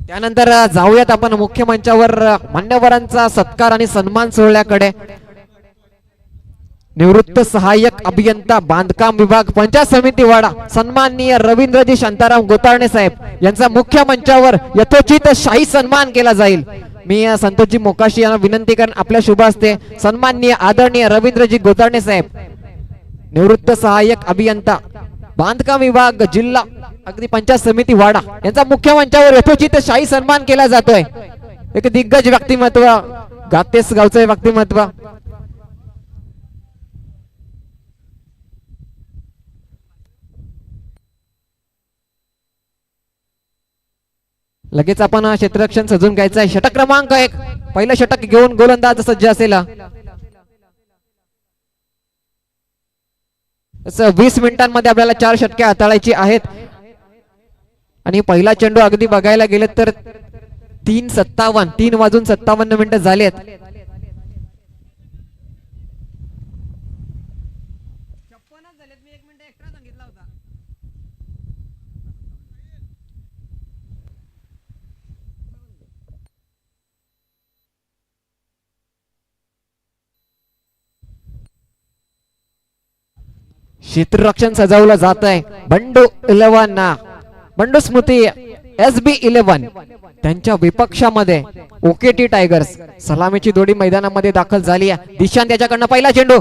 त्यानंतर जाऊयात आपण मुख्य मंचावर मान्यवरांचा सत्कार आणि सन्मान सोहळ्याकडे। निवृत्त सहाय्यक अभियंता बांधकाम विभाग पंचायत समिती वाडा सन्माननीय रवींद्रजी शांताराम गोतारणे साहेब यांचा मुख्य मंचावर यथोचित शाही सन्मान केला जाईल। मी संतोषजी मोकाशी यांना विनंती करेन आपल्या शुभ हस्ते सन्माननीय आदरणीय रवींद्रजी गोतारणे साहेब निवृत्त सहाय्यक अभियंता बांधकाम विभाग जिल्हा अगदी पंचायत समिती वाडा यांचा मुख्य मंचावर यथोचित शाही सन्मान केला जातोय। एक दिग्गज व्यक्तिमत्व गातेस गावचे व्यक्तिमत्व लगेच आपण क्षेत्ररक्षण सजून घ्यायचं आहे। षटक क्रमांक 1 पहिलं षटक घेऊन गोलंदाज सज्ज असेल। 20 मिनिटांमध्ये आपल्याला 4 षटके हाताळायची आहेत आणि पहिला चेंडू अगदी बघायला गेले तर 3 वाजून 57 मिनिटं झालेत। क्षेत्ररक्षण सजवलं जात आहे। बंडू 11 बंडू स्मृती SB11 त्यांच्या विपक्षामध्ये OKT टायगर्स सलामीची जोडी मैदानामध्ये दाखल झाली आहे। दिशांत त्याच्याकडनं पहिला चेंडू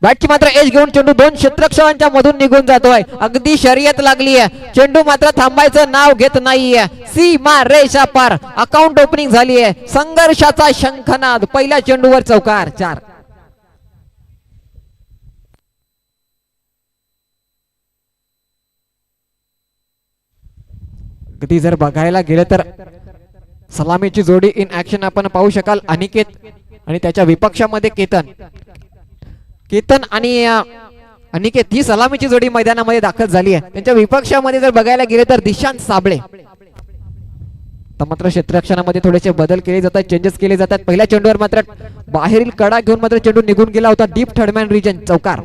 बॅटची मात्र एज घेऊन चेंडू 2 क्षेत्ररक्षकांच्या मधून निघून जातोय। अगदी शर्यत लागली आहे। चेंडू मात्र थांबायचं नाव घेत नाहीये। सीमा रेषा पार अकाउंट ओपनिंग झाली आहे। संघर्षाचा शंखनाद पहिल्या चेंडूवर चौकार 4। कधी जर बघायला गेलं तर सलामीची जोडी इन ऍक्शन आपण पाहू शकाल। अनिकेत आणि त्याच्या विपक्षामध्ये केतन आणि अनिकेत ही सलामीची जोडी मैदानामध्ये दाखल झाली आहे। त्यांच्या विपक्षामध्ये जर बघायला गेले तर दिशांत साबळे। मात्र क्षेत्ररक्षणामध्ये थोडेसे बदल केले जातात, चेंजेस केले जातात। पहिल्या चेंडूवर मात्र बाहेरील कडा घेऊन मात्र चेंडू निघून गेला होता डीप थर्डमॅन रिजन चौकार।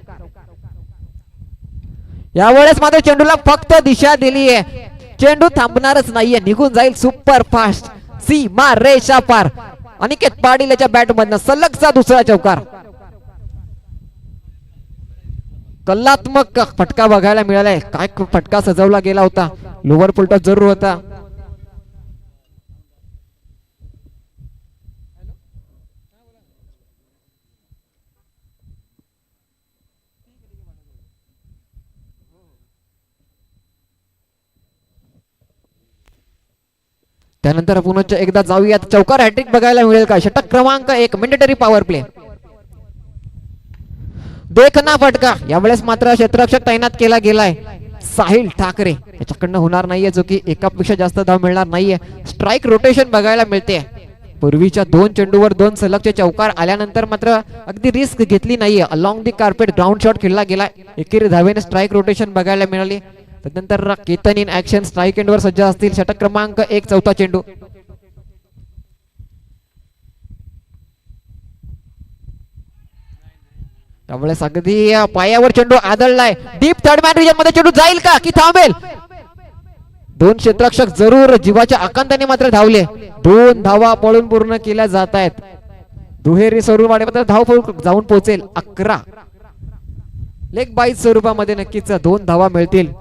यावेळेस मात्र चेंडूला फक्त दिशा दिली आहे। चेंडू थांबणारच नाहीये, निघून जाईल सुपर फास्ट सीमा रेषा पार। अनिकेत पाटील याच्या बॅट मधनं सलगचा दुसरा चौकार। कलात्मक फटका बघायला मिळालाय। काय फटका सजवला गेला होता, लोअर पुलटॉस जरूर होता। त्यानंतर पुन्हा एकदा जाऊयात चौकार हॅट्रिक बघायला मिळेल का। षटक क्रमांक 1 मॅन्डेटरी पॉवर प्ले देखना फटका। यावेळेस मात्र क्षेत्ररक्षक तैनात केला गेलाय साहिल ठाकरे याच्याकडनं होणार नाहीये, जो की एकापेक्षा जास्त धाव मिळणार नाहीये। स्ट्राइक रोटेशन बघायला मिळते। पूर्वीच्या 2 चेंडूवर 2 सलगचे चौकार आल्यानंतर मात्र अगदी रिस्क घेतली नाहीये। Along the carpet ground shot खेळला गेलाय। एकेरी धावेने स्ट्राइक रोटेशन बघायला मिळाली। त्यानंतर केतन इन ऍक्शन स्ट्राइक एंडवर सज्ज असतील। षटक क्रमांक 1 चौथा चेंडू त्यावेळेस अगदी पायावर चेंडू आदळलाय। डीप थर्ड मॅन रिजन मध्ये चेंडू जाईल का की थांबेल। 2 क्षेत्ररक्षक जरूर जीवाच्या आकांताने मात्र धावले। 2 धावा पळून पूर्ण केल्या जात आहेत। दुहेरी स्वरूपामध्ये धाव जाऊन पोहोचेल 11। लेग बाईज स्वरूपामध्ये नक्कीच 2 धावा मिळतील।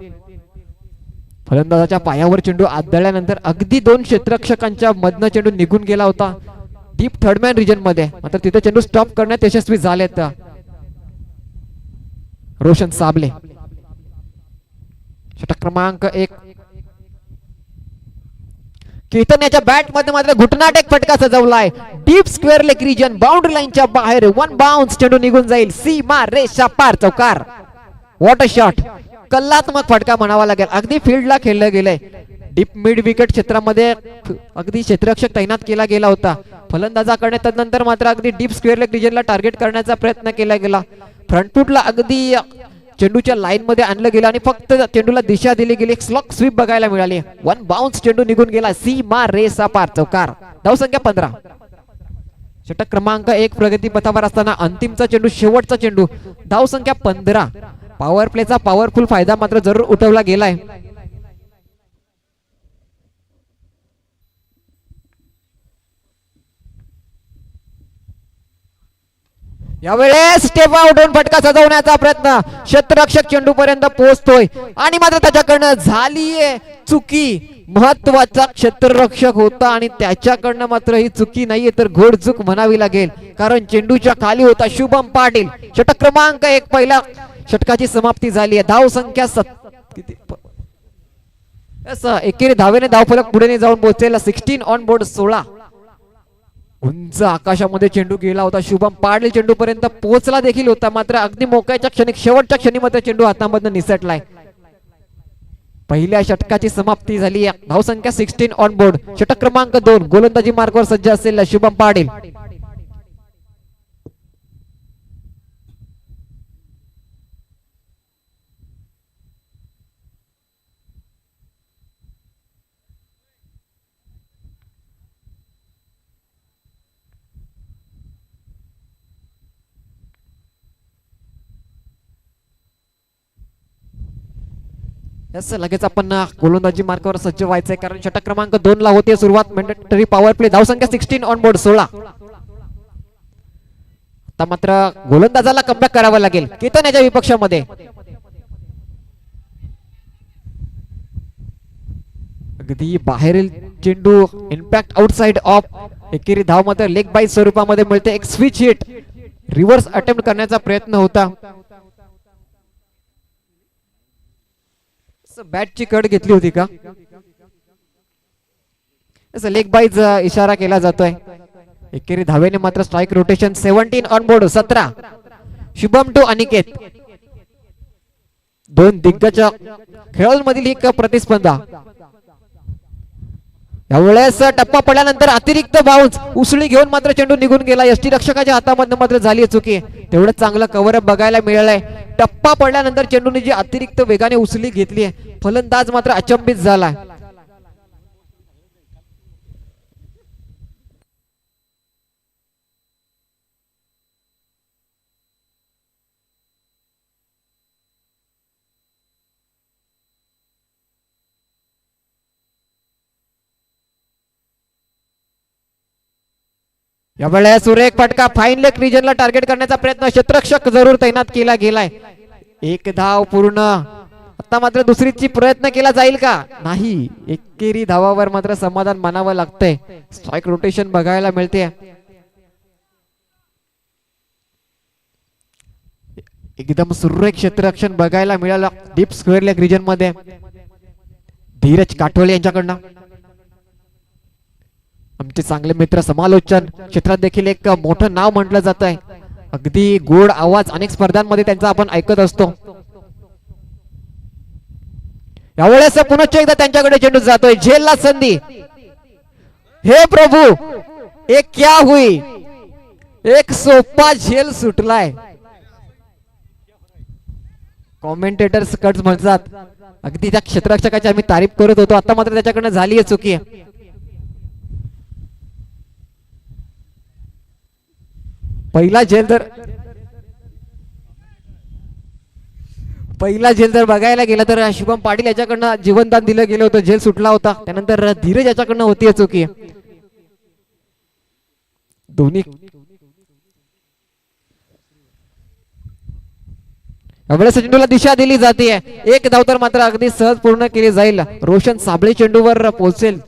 फलंदाजाच्या पायावर चेंडू आदळल्यानंतर अगदी 2 क्षेत्ररक्षकांच्या मधनं चेंडू निघून गेला होता डीप थर्ड मॅन रिजन मध्ये। मात्र तिथे चेंडू स्टॉप करण्यात यशस्वी झालेत रोशन साबले। षटक क्रमांक 1 केतन याच्या बॅट मध्ये मात्र घुटनाट एक फटका सजवलाय। Deep square leg region boundary लाईनच्या बाहेर 1 बाउन्स चेंडू निघून जाईल सीमा रेषा पार चौकार। व्हॉट अ शॉट, कलात्मक फटका म्हणावा लागेल। अगदी फील्डला खेळलं गेलंय। डीप मिड विकेट क्षेत्रामध्ये अगदी क्षेत्ररक्षक तैनात केला गेला होता फलंदाजाकडे। तदनंतर मात्र अगदी डीप स्क्वेअर लेग रिजनला टार्गेट करण्याचा प्रयत्न केला गेला। फ्रंट फुटला अगदी चेंडूच्या लाईन मध्ये आणलं गेलं आणि फक्त चेंडूला दिशा दिली गेली। एक स्लॉक स्वीप बघायला मिळाली। 1 बाउन्स चेंडू निघून गेला सीमा रेषा पार चौकार। धावसंख्या 15। षटक क्रमांक 1 प्रगती पथावर असताना अंतिमचा चेंडू शेवटचा चेंडू धावसंख्या 15। पॉवर प्लेचा पॉवरफुल फायदा मात्र जरूर उठवला गेलाय। यावेळेस स्टेप आउट होऊन फटका सजवण्याचा प्रयत्न, क्षेत्ररक्षक चेंडू पर्यंत पोहोचतोय आणि मात्र त्याच्याकडनं झालीये चुकी. महत्वाचा क्षेत्ररक्षक होता आणि त्याच्याकडनं मात्र ही चुकी नाहीये तर घोड चूक म्हणावी लागेल, कारण चेंडूच्या खाली होता शुभम पाटील. षटक क्रमांक 1 पहिल्या षटकाची समाप्ती झाली आहे. धाव संख्या किती एकेरी धावेने धावफलक पुढे जाऊन पोहोचलेला 16 ऑन बोर्ड 16. उंच आकाशामध्ये चेंडू गेला होता. शुभम पाटील चेंडू पर्यंत पोहोचला देखील होता, मात्र अगदी मोक्याच्या क्षणी शेवटच्या क्षणी मात्र चेंडू हातामधून निसटलाय. पहिल्या षटकाची समाप्ती झाली. धाव संख्या 16 ऑन बोर्ड. षटक क्रमांक 2 गोलंदाजी मार्गावर सज्ज असलेला शुभम पाटील. लगेच आपण गोलंदाजी मार्गावर सज्ज व्हायचंय, कारण षटक क्रमांक 2 ला होते सुरुवात. Mandatory power play. धाव संख्या 16 ऑन बोर्ड 16. आता मात्र गोलंदाजाला कमबॅक करावा लागेल केतन याच्या विपक्षामध्ये. अगदी बाहेरील चेंडू इम्पॅक्ट आउटसाइड ऑफ. एकेरी धाव मात्र लेग बाय स्वरूपामध्ये मिळते. एक स्विच हिट रिव्हर्स अटेम्प्ट करण्याचा प्रयत्न होता. बॅटची कट घेतली होती का? लेग बाईज इशारा केला जातोय. एकेरी धावेने मात्र strike rotation. 17 on board 17. Shubham to Aniket. दोन दिग्गज खेळाडूंमधील एक प्रतिस्पर्धा. यावेळेस टप्पा पडल्यानंतर अतिरिक्त बाउन्स उसळी घेऊन मात्र चेंडू निघून गेला. यष्टी रक्षकाच्या हातामधून मात्र झाली चुकी. तेवढं चांगलं कव्हरअप बघायला मिळालंय. टप्पा पडल्यानंतर चेंडूने जी अतिरिक्त वेगाने उसळी घेतली आहे, फलंदाज मात्र अचंबित झाला. यावेळेस सुरेख फटका फाईन लेग रिजनला टार्गेट करण्याचा प्रयत्न. क्षेत्ररक्षक जरूर तैनात केला गेलाय. एक धाव पूर्ण. आता मात्र दुसरीची प्रयत्न केला जाईल का? नाही. एकेरी धावावर मात्र समाधान मानावं लागतंय. स्ट्राइक रोटेशन बघायला मिळते. एकदम सुरेख क्षेत्ररक्षण बघायला मिळालं डीप स्क्वेअर लेग रिजन मध्ये धीरज काठोळे यांच्याकडनं. आमचे चांगले मित्र समालोचन क्षेत्रात देखील एक मोठं नाव म्हटलं जात आहे. अगदी गोड आवाज अनेक स्पर्धांमध्ये त्यांचा आपण ऐकत असतो. यावेळेस पुनश्च एकदा त्यांच्याकडे चेंडू जातोय. झेलला संधी. हे प्रभू, एक क्या हुई. एक सोपा झेल सुटलाय. कॉमेंटेटर्स कट्स म्हणतात. अगदी त्या क्षेत्ररक्षकाची आम्ही तारीफ करत होतो, आता मात्र त्याच्याकडनं झाली आहे चुकी. पहिला झेल जर बघायला गेला तर शुभम पाटील याच्याकडनं जीवनदान दिलं गेलं होतं. झेल सुटला होता. त्यानंतर धीरज याच्याकडनं होती चुकी. दोन्ही चेंडूला दिशा दिली जाते. एक धाव तर मात्र अगदी सहज पूर्ण केली जाईल. रोशन साबळे चेंडूवर पोहोचेल.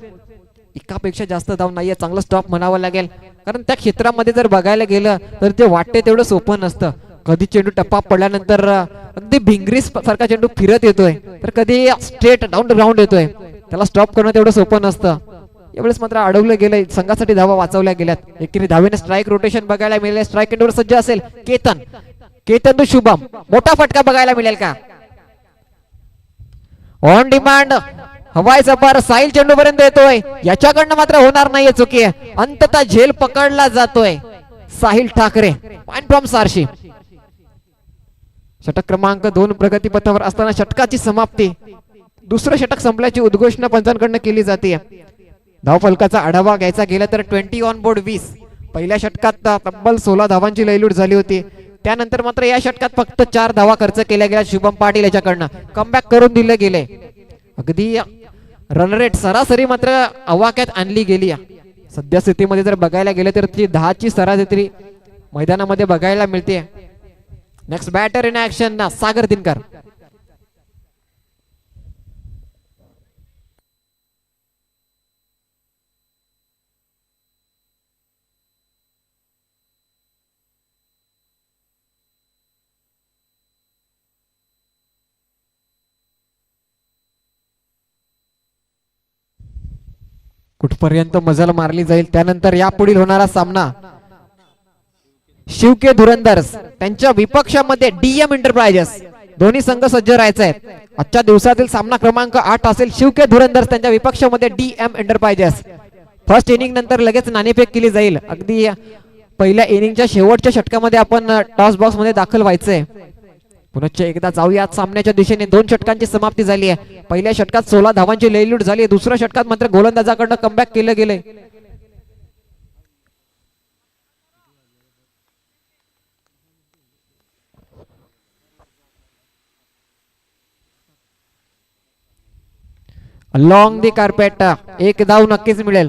एकापेक्षा जास्त धाव नाहीये. चांगलं स्टॉप म्हणावं लागेल, कारण त्या क्षेत्रामध्ये जर बघायला गेलं तर ते वाटते तेवढं सोपं नसतं. कधी चेंडू टप्पा पडल्यानंतर अगदी भिंगरी सारखा चेंडू फिरत येतोय, तर कधी स्ट्रेट डाऊन ग्राउंड येतोय. त्याला स्टॉप करणं तेवढं सोपं नसतं. यावेळेस मात्र अडवलं गेलंय. संघासाठी धावा वाचवल्या गेल्यात. एकेरी धावेने स्ट्राइक रोटेशन बघायला मिळेल. स्ट्राइक एंडवर सज्ज असेल केतन. केतन टू शुभम. मोठा फटका बघायला मिळेल का? ऑन डिमांड हवाई सफार साहिल चेंडू पर्यंत येतोय. याच्याकडनं मात्र होणार नाहीये चुकी. अंततः झेल पकडला जातोय. Sahil Thakre point from Sarshi. षटक क्रमांक 2 प्रगतीपथावर असताना षटकाची समाप्ती. दुसरं षटक संपल्याची उद्घोषणा पंचांकडनं केली जाते. धावफलकाचा आढावा घ्यायचा गेला तर 20 ऑन बोर्ड 20. पहिल्या षटकात तब्बल 16 धावांची लयलूट झाली होती. त्यानंतर मात्र या षटकात फक्त 4 धावा खर्च केल्या गेल्या शुभम पाटील याच्याकडनं. कमबॅक करून दिले गेले. अगदी रन रेट सरासरी मात्र आवाक्यात आणली गेली. सध्या स्थितीमध्ये जर बघायला गेलं तर ती 10ची सरासरी मैदानामध्ये बघायला मिळते. नेक्स्ट बॅटर इन ऍक्शन सागर दिनकर. कुठपर्यंत मजल मारली जाईल त्यानंतर यापुढील होणारा सामना शिवके धुरंदर्स त्यांच्या विपक्षामध्ये डीएम एंटरप्राइजेस. दोन्ही संघ सज्ज राहायचे आहेत. आजच्या दिवसातील सामना क्रमांक 8 असेल शिवके धुरंदर्स त्यांच्या विपक्षामध्ये डीएम एंटरप्राइजेस. फर्स्ट इनिंग नंतर लगेच नाणेफेक केली जाईल. अगदी पहिल्या इनिंगच्या शेवटच्या षटकामध्ये आपण टॉस बॉक्स मध्ये दाखल व्हायचंय. पुन्हा एकदा जाऊयात सामन्याच्या दिशेने. 2 षटकांची समाप्ती झाली आहे. पहिल्या षटकात 16 धावांची लयलूट झाली आहे. दुसऱ्या षटकात मात्र गोलंदाजाकडनं कमबॅक केलं गेलंय. अलॉंग दी कार्पेट एक धाव नक्कीच मिळेल.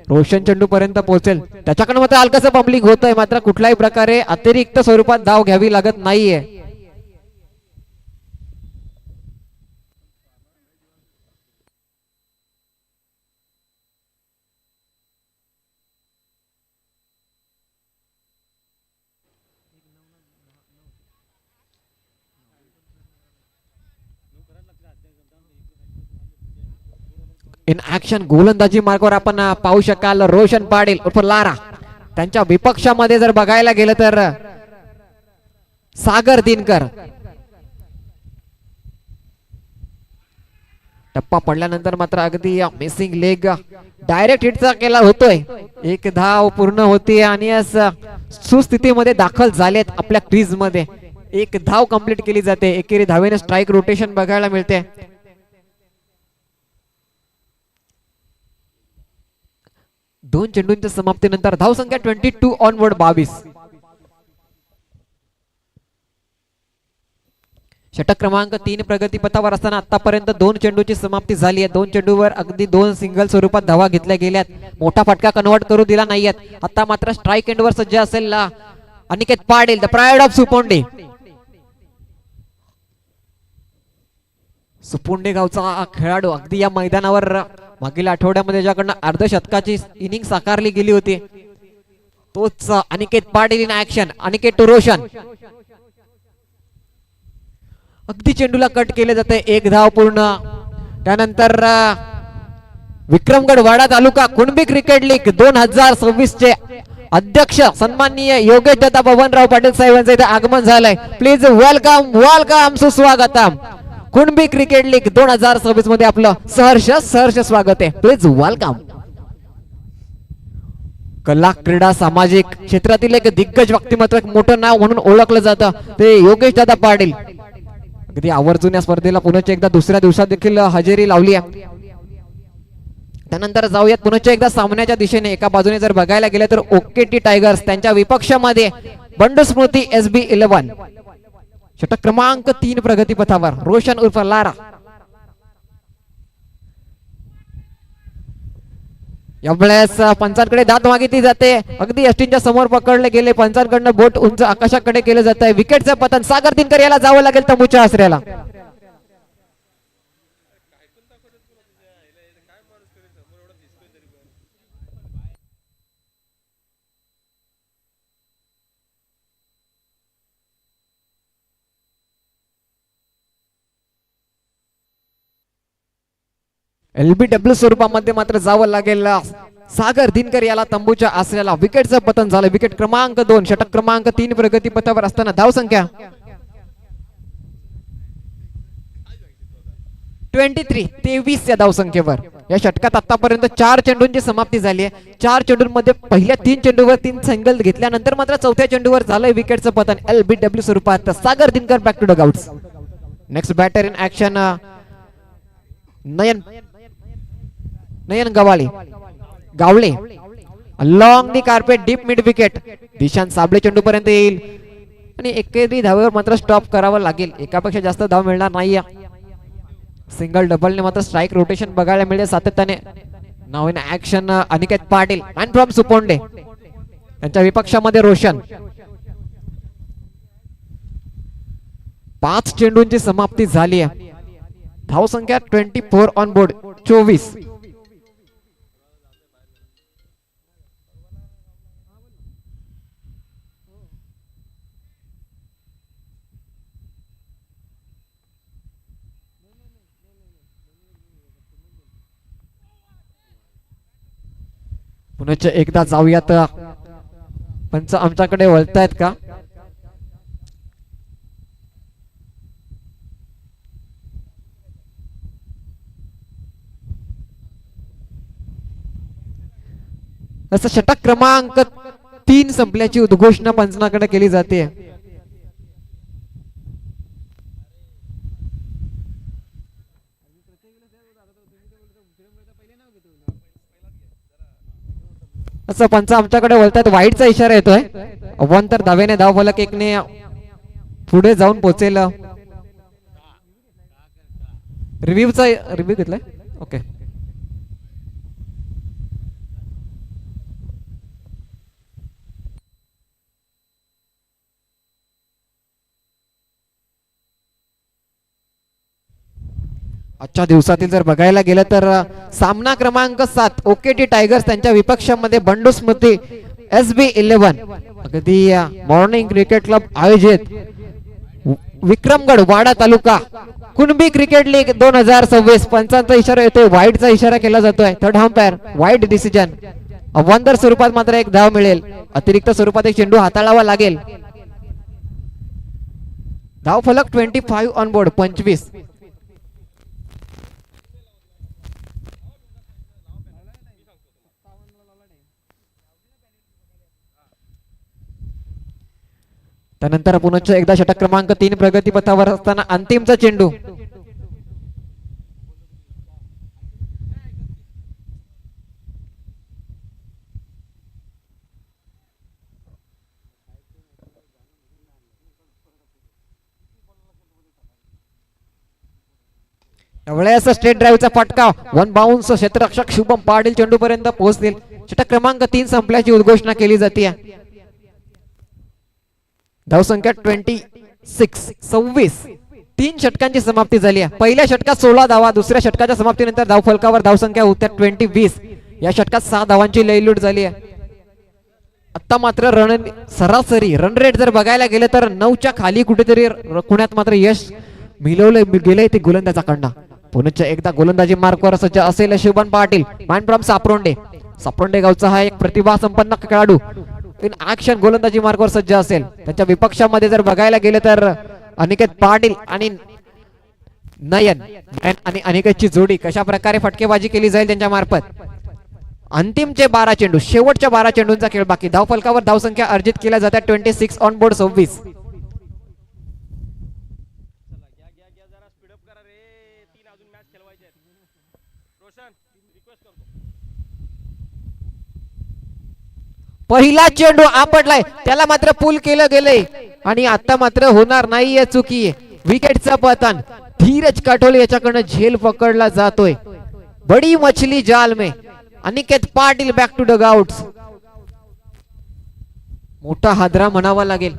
रोशन चेंडू पर्यंत पोहोचेल. त्याच्याकडे मात्र हलकसं पब्लिक होत आहे. मात्र कुठल्याही प्रकारे अतिरिक्त स्वरूपात धाव घ्यावी लागत नाहीये. इन ऍक्शन गोलंदाजी मार्गावर आपण पाहू शकाल रोशन पाटील उर्फ लारा. त्यांच्या विपक्षामध्ये जर बघायला गेलं तर सागर दिनकर. टप्पा पडल्यानंतर मात्र अगदी मिसिंग लेग डायरेक्ट हिटचा केला होतोय. एक धाव पूर्ण होती आणि सुस्थितीमध्ये दाखल झालेत आपल्या क्रीज मध्ये. एक धाव कंप्लीट केली जाते. एकेरी धावेने स्ट्राईक रोटेशन बघायला मिळते. 2 चेंडूंच्या समाप्तीनंतर धावसंख्या 22 ऑनवर्ड 22. षटक क्रमांक 3 प्रगतीपथावर असताना आतापर्यंत 2 चेंडूची समाप्ती झाली आहे. 2 चेंडूवर अगदी 2 सिंगल स्वरूपात धावा घेतल्या गेल्यात. मोठा फटका कन्वर्ट करू दिला नाहीयेत. आता मात्र स्ट्राईक एंडवर सज्ज असेल Aniket Patil the pride of Suponde. Suponde गावचा खेळाडू अगदी या मैदानावर मागील आठवड्यामध्ये ज्याकडनं अर्धशतकाची इनिंग साकारली गेली होती तोच Aniket Patil in action. Aniket to Roshan. अगदी चेंडूला कट केले जाते. एक धाव पूर्ण. त्यानंतर विक्रमगड वाडा तालुका कुणबी क्रिकेट लीग 2026 चे अध्यक्ष सन्माननीय योगेश दादा बबनराव पाटील साहेबांचं इथे आगमन झालंय. प्लीज वेलकम वेलकम सुस्वागतम. कुणबी क्रिकेट लीग 2026 मध्ये आपलं सहर्ष स्वागत आहे. Please welcome. कला क्रीडा सामाजिक क्षेत्रातील एक दिग्गज व्यक्तिमत्व, एक मोठं नाव म्हणून ओळखलं जातं ते योगेश दादा पाटील. अगदी आवर्जून या स्पर्धेला पुन्हा एकदा दुसऱ्या दिवसात देखील हजेरी लावली आहे. त्यानंतर जाऊयात पुन्हा एकदा सामन्याच्या दिशेने. एका बाजूने जर बघायला गेलं तर ओकेटी टायगर्स त्यांच्या विपक्षामध्ये बंडू स्मृती SB11. षटक क्रमांक 3 प्रगतीपथावर रोशन उर्फ लारा. यावेळेस पंचांकडे दात मागितली जाते. अगदी यष्टींच्या समोर पकडले गेले. पंचांकडनं बोट उंच आकाशाकडे केलं जात आहे. विकेटचं पतन. सागर दिनकर याला जावं लागेल तंबूच्या आसऱ्याला. LBW स्वरूपामध्ये मात्र जावं लागेल सागर दिनकर याला तंबूच्या आसऱ्याला. विकेटचं पतन झालं. विकेट क्रमांक 2. षटक क्रमांक 3 प्रगतीपथावर असताना धावसंख्या 23 या धावसंख्येवर. या षटकात आतापर्यंत 4 चेंडूंची समाप्ती झाली आहे. 4 चेंडूंमध्ये पहिल्या 3 चेंडूवर 3 सिंगल घेतल्यानंतर मात्र चौथ्या चेंडूवर झालंय विकेटचं पतन. LBW स्वरूपात Sagar Dinkar back to dugouts. Next batter in action Nayan Gawale. Long the carpet deep mid wicket. Dishant Sable चेंडू पर्यंत येईल आणि एकेरी धावेवर मात्र स्टॉप करावं लागेल. एकापेक्षा जास्त धाव मिळणार नाही. सिंगल डबलने मात्र स्ट्राईक रोटेशन बघायला मिळेल सातत्याने. नाव in action Aniket Patil and from Suponde. त्यांच्या विपक्षामध्ये रोशन. 5 चेंडूंची समाप्ती झाली आहे. धावसंख्या 24 ऑन बोर्ड 24. पुन्हा एकदा जाऊयात. पंच आमच्याकडे वळतायत का? असं षटक क्रमांक 3 संपल्याची उद्घोषणा पंचनाकडे केली जाते. असं पंच आमच्याकडे बोलतात वाईटचा इशारा येतोय. अव्वंतर धावेने धावफलक 1 ने पुढे जाऊन पोहोचेल. रिव्ह्यू घेतलाय. ओके. आजच्या दिवसातील जर बघायला गेलं तर सामना क्रमांक 7 ओकेटी टायगर्स त्यांच्या विपक्षामध्ये बंडू स्मृती SB11 अगदी मॉर्निंग क्रिकेट क्लब आयोजित विक्रमगड वाडा तालुका कुणबी क्रिकेट लीग 2026. पंचांचा इशारा येतोय. वाईटचा इशारा केला जातोय. थर्ड अंपायर वाईट डिसिजन. अवंतर स्वरूपात मात्र 1 धाव मिळेल. अतिरिक्त स्वरूपात एक चेंडू हाताळावा लागेल. धाव फलक 25 ऑन बोर्ड 25. त्यानंतर पुन्हा एकदा षटक क्रमांक 3 प्रगतीपथावर असताना अंतिमचा चेंडू. एवढ्याच स्ट्रेट ड्राईव्हचा फटका. 1 बाउन्स. क्षेत्ररक्षक शुभम पाटील चेंडू पर्यंत पोहोचतील. षटक क्रमांक 3 संपल्याची उद्घोषणा केली जाते. धावसंख्या 26. 3 षटकांची समाप्ती झाली आहे. पहिल्या षटकात 16 धावा. दुसऱ्या षटकाच्या समाप्तीनंतर धावफलकावर धावसंख्या होत्या 20. या षटकात 6 धावांची लयलूट झाली आहे. आता मात्र सरासरी रन रेट जर बघायला गेलं तर 9च्या खाली कुठेतरी कुण्यात मात्र यश मिळवलं गेलंय ते गोलंदाजाकडनं. पुन्हा एकदा गोलंदाजी मार्कवर सज्ज असेल शुभम पाटील. माइंड फ्रॉम सापरोंडे गावचा हा एक प्रतिभा संपन्न खेळाडू इन ऍक्शन गोलंदाजी मार्कवर सज्ज असेल. त्यांच्या विपक्षामध्ये जर बघायला गेलं तर अनिकेत पाटील आणि नयन आणि अनिकेतची जोडी कशा प्रकारे फटकेबाजी केली जाईल त्यांच्या मार्फत. अंतिमचे 12 चेंडू. शेवटच्या 12 चेंडूंचा खेळ बाकी. धावफलकावर धावसंख्या अर्जित केल्या जातात 26 ऑन बोर्ड 26. पहिला चेंडू आपटलाय. त्याला मात्र पुल केलं गेलंय आणि आता मात्र होणार नाहीये चुकी. विकेटचं पतन. धीरज काठोले याच्याकडनं झेल पकडला जातोय. बडी मछली जाल में. Aniket Patil back to dugouts. मोठा हादरा म्हणावा लागेल.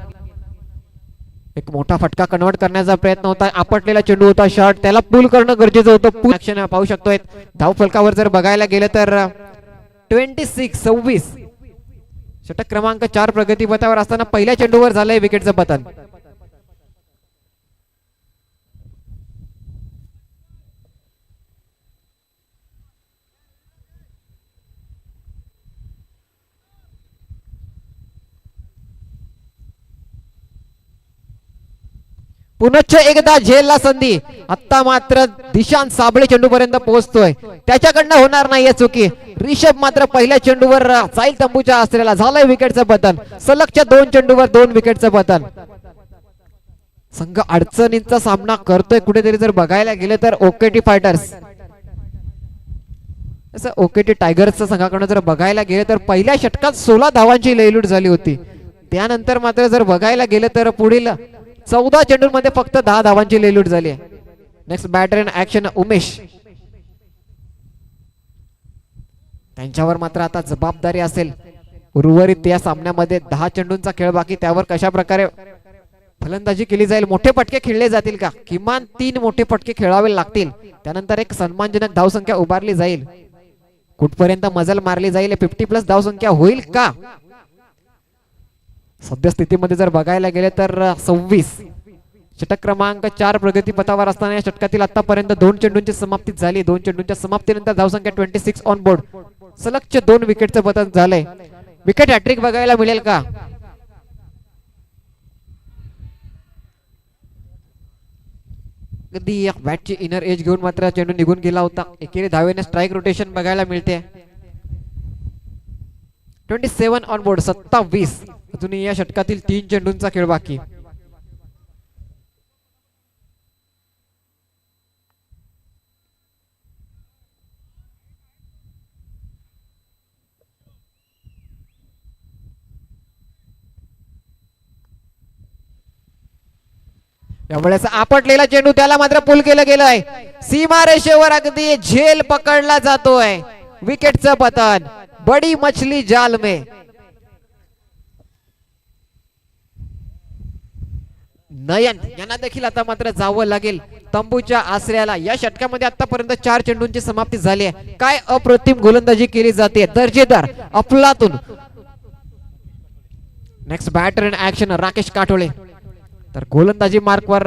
एक मोठा फटका कन्वर्ट करण्याचा प्रयत्न होता. आपटलेला चेंडू होता. शॉट. त्याला पुल करणं गरजेचं होतं. ऍक्शन पाहू शकतोय. धावफलकावर जर बघायला गेलं तर 26. षटक क्रमांक 4 प्रगतीपथावर असताना पहिल्या चेंडूवर झालंय विकेटचं पतन. पुनश्च एकदा झेलला संधी. आता मात्र दिशांत साबळे चेंडू पर्यंत पोहोचतोय. त्याच्याकडनं होणार नाहीये चुकी. रिषभ मात्र पहिल्या चेंडूवर साईल तंबूच्या आश्रयाला झालंय विकेटचं पतन. सलगच्या 2 चेंडूवर 2 विकेटचं पतन. संघ अडचणींचा सामना करतोय कुठेतरी जर बघायला गेलं तर ओकेटी फायटर्स. असं ओकेटी टायगर्सच्या संघाकडून जर बघायला गेलं तर पहिल्या षटकात 16 धावांची लयलूट झाली होती. त्यानंतर मात्र जर बघायला गेलं तर पुढील 14 चेंडूंमध्ये फक्त 10 धावांची लयलूट झाली आहे. Next batter in action Umesh. त्यांच्यावर मात्र आता जबाबदारी असेल उर्वरित या सामन्यामध्ये. 10 चेंडूंचा खेळ बाकी. त्यावर कशा प्रकारे फलंदाजी केली जाईल. मोठे फटके खेळले जातील का? किमान 3 मोठे फटके खेळावे लागतील. त्यानंतर एक सन्मानजनक धावसंख्या उभारली जाईल. कुठपर्यंत मजल मारली जाईल? 50+ धावसंख्या होईल का? सध्या स्थितीमध्ये जर बघायला गेले तर 26. षटक क्रमांक 4 प्रगती पथावर असताना या षटकातील आतापर्यंत 2 चेंडूंची समाप्ती झाली. 2 चेंडूंच्या समाप्तीनंतर धावसंख्या 26 ऑन बोर्ड. सलगचे 2 विकेटचं पतन झालंय. विकेट हॅट्रिक बघायला मिळेल का? कधी बॅटची इनर एज घेऊन मात्र चेंडू निघून गेला होता. एकेरी धावेने स्ट्राईक रोटेशन बघायला मिळते. 27 ऑन बोर्ड. 27. अजूनही या षटकातील 3 चेंडूंचा खेळ बाकी. यावेळेस आपटलेला चेंडू त्याला मात्र पुल केलं गेलंय. सीमा रेषेवर अगदी झेल पकडला जातोय. विकेटचं पतन. बडी मछली जाल में. नयन यांना देखील आता मात्र जावं लागेल तंबूच्या आसऱ्याला. या षटकामध्ये आतापर्यंत 4 चेंडूंची समाप्ती झाली आहे. काय अप्रतिम गोलंदाजी केली जाते. दर्जेदार, अफलातून. Next batter in action Rakesh Katole. तर गोलंदाजी मार्कवर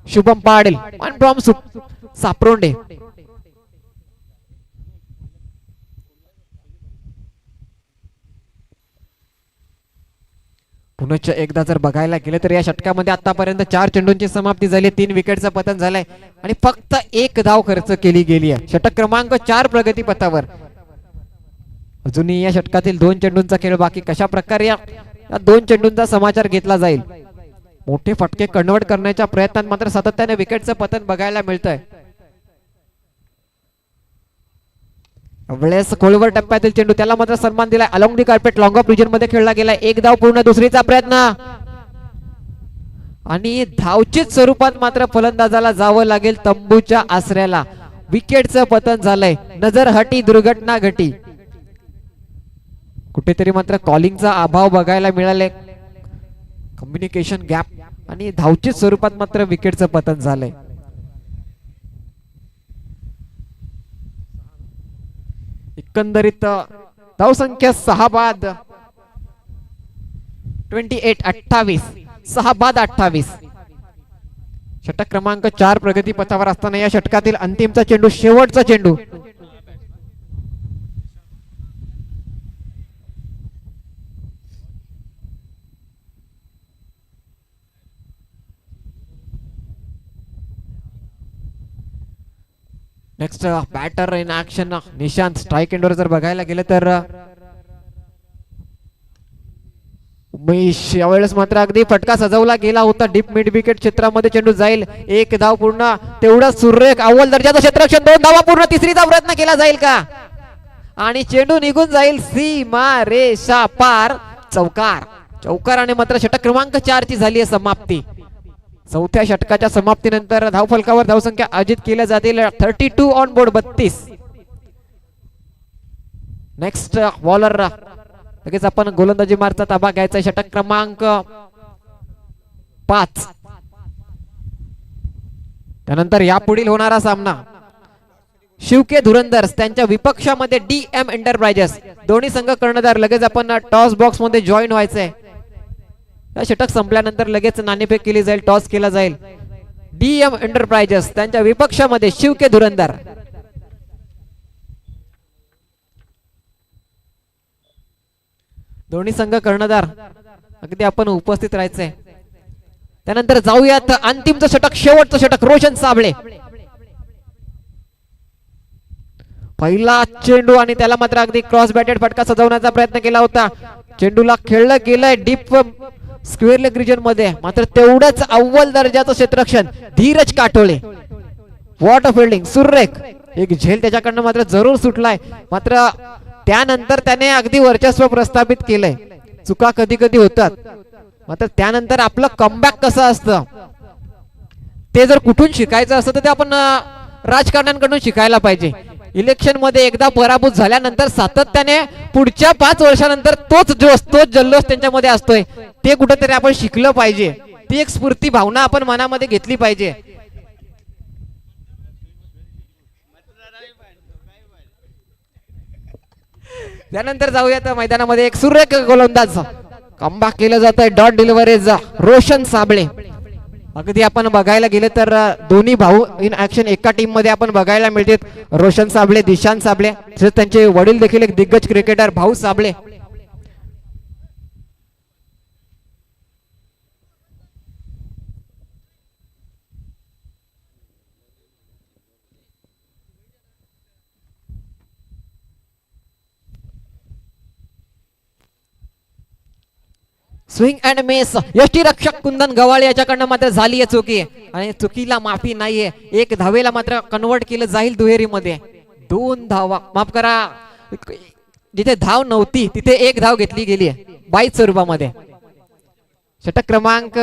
शुभम पाटील आणि फ्रॉम सापरोंडे. पुनश्च एकदा जर बघायला गेलं तर या षटकामध्ये आतापर्यंत 4 चेंडूंची समाप्ती झाली. 3 विकेटचं पतन झालंय आणि फक्त 1 धाव खर्च केली गेली आहे. षटक क्रमांक 4 प्रगती पथावर. अजूनही या षटकातील 2 चेंडूंचा खेळ बाकी. कशा प्रकारे या 2 चेंडूंचा समाचार घेतला जाईल? मोठे फटके कन्वर्ट करण्याच्या प्रयत्नात मात्र सातत्याने विकेटचं पतन बघायला मिळतंय. वेळेस खोलवर टप्प्यातील चेंडू त्याला मात्र सन्मान दिलाय. Along the carpet long off region मध्ये खेळला गेलाय. 1 धाव पूर्ण. दुसरीचा प्रयत्न आणि धावचीत स्वरूपात मात्र फलंदाजाला जावं लागेल तंबूच्या आसऱ्याला. विकेटचं पतन झालंय. नजर हटी, दुर्घटना घटी. कुठेतरी मात्र कॉलिंगचा अभाव बघायला मिळाले. कम्युनिकेशन गॅप आणि धावचीत स्वरूपात मात्र विकेटचं पतन झालंय. एकंदरीत धावसंख्या 6 बाद 28. 6 बाद 28. षटक क्रमांक 4 प्रगती पथावर असताना या षटकातील अंतिमचा चेंडू, शेवटचा चेंडू. Next batter in action Nishant. Strike एंडवर जर बघायला गेलं तर उमेश यावेळेस मात्र अगदी फटका सजवला गेला होता. डीप मिड विकेट क्षेत्रामध्ये चेंडू जाईल. 1 धाव पूर्ण. तेवढा सुरेख अव्वल दर्जाचं क्षेत्ररक्षण. 2 धावा पूर्ण. तिसरीचा प्रयत्न केला जाईल का? आणि चेंडू निघून जाईल सीमा रेषा पार. चौकार. चौकाराने मात्र षटक क्रमांक 4 ची झाली आहे समाप्ती. चौथ्या षटकाच्या समाप्तीनंतर धावफलकावर धावसंख्या अजित केल्या जातील. 32 ऑन बोर्ड. 32. नेक्स्ट बॉलर लगेच आपण गोलंदाजी मारचा ताबा घ्यायचा. षटक क्रमांक 5. त्यानंतर यापुढील होणारा सामना शिवके धुरंधर्स त्यांच्या विपक्षामध्ये DM एंटरप्राइजेस. दोन्ही संघ कर्णधार. लगेच आपण टॉस बॉक्स मध्ये जॉईन व्हायचंय. षटक संपल्यानंतर लगेच नाणेफेक केली जाईल. टॉस केला जाईल. DM एंटरप्राइजेस त्यांच्या विपक्षामध्ये शिवके धुरंधर. दोन्ही संघ कर्णधार. अगदी आपण उपस्थित राहायचंय. त्यानंतर जाऊयात अंतिमचं षटक, शेवटचं षटक. रोशन साबळे. पहिला चेंडू आणि त्याला मात्र अगदी क्रॉस बॅटेड फटका सजवण्याचा प्रयत्न केला होता. चेंडूला खेळलं गेलंय डीप स्क्वेअर लेग रिजन मध्ये. मात्र तेवढंच अव्वल दर्जाचं क्षेत्ररक्षण. Dheeraj Katole. What a fielding. सुरेख. एक झेल त्याच्याकडनं मात्र जरूर सुटलाय. मात्र त्यानंतर त्याने अगदी वर्चस्व प्रस्थापित केलंय. चुका कधी कधी होतात. मात्र त्यानंतर आपलं कमबॅक कसं असतं ते जर कुठून शिकायचं असतं तर ते आपण राजकारण्यांकडून शिकायला पाहिजे. इलेक्शन मध्ये एकदा पराभूत झाल्यानंतर सातत्याने पुढच्या 5 वर्षानंतर तोच जोश तोच जल्लोष त्यांच्यामध्ये असतोय. ते कुठेतरी आपण शिकलं पाहिजे. ती एक स्फूर्ती भावना आपण मनामध्ये घेतली पाहिजे. त्यानंतर जाऊयात मैदानामध्ये एक सुरेख गोलंदाज कमबॅक केलं जात आहे. Dot deliveries Roshan Sable. अगदी आपण बघायला गेले तर दोन्ही भाऊ इन ऍक्शन एका टीम मध्ये आपण बघायला मिळतात. रोशन साबळे, दिशांत साबळे, तसेच त्यांचे वडील देखील एक दिग्गज cricketer Bhau Sable. Swing and miss. यष्टी रक्षक कुंदन गवाळे याच्याकडनं मात्र झाली आहे चुकी आणि चुकीला माफी नाहीये. एक धावेला मात्र कन्वर्ट केलं जाईल दुहेरीमध्ये. 2 धावा, माफ करा, जिथे धाव नव्हती तिथे एक धाव घेतली गेली आहे 22 स्वरूपामध्ये. षटक क्रमांक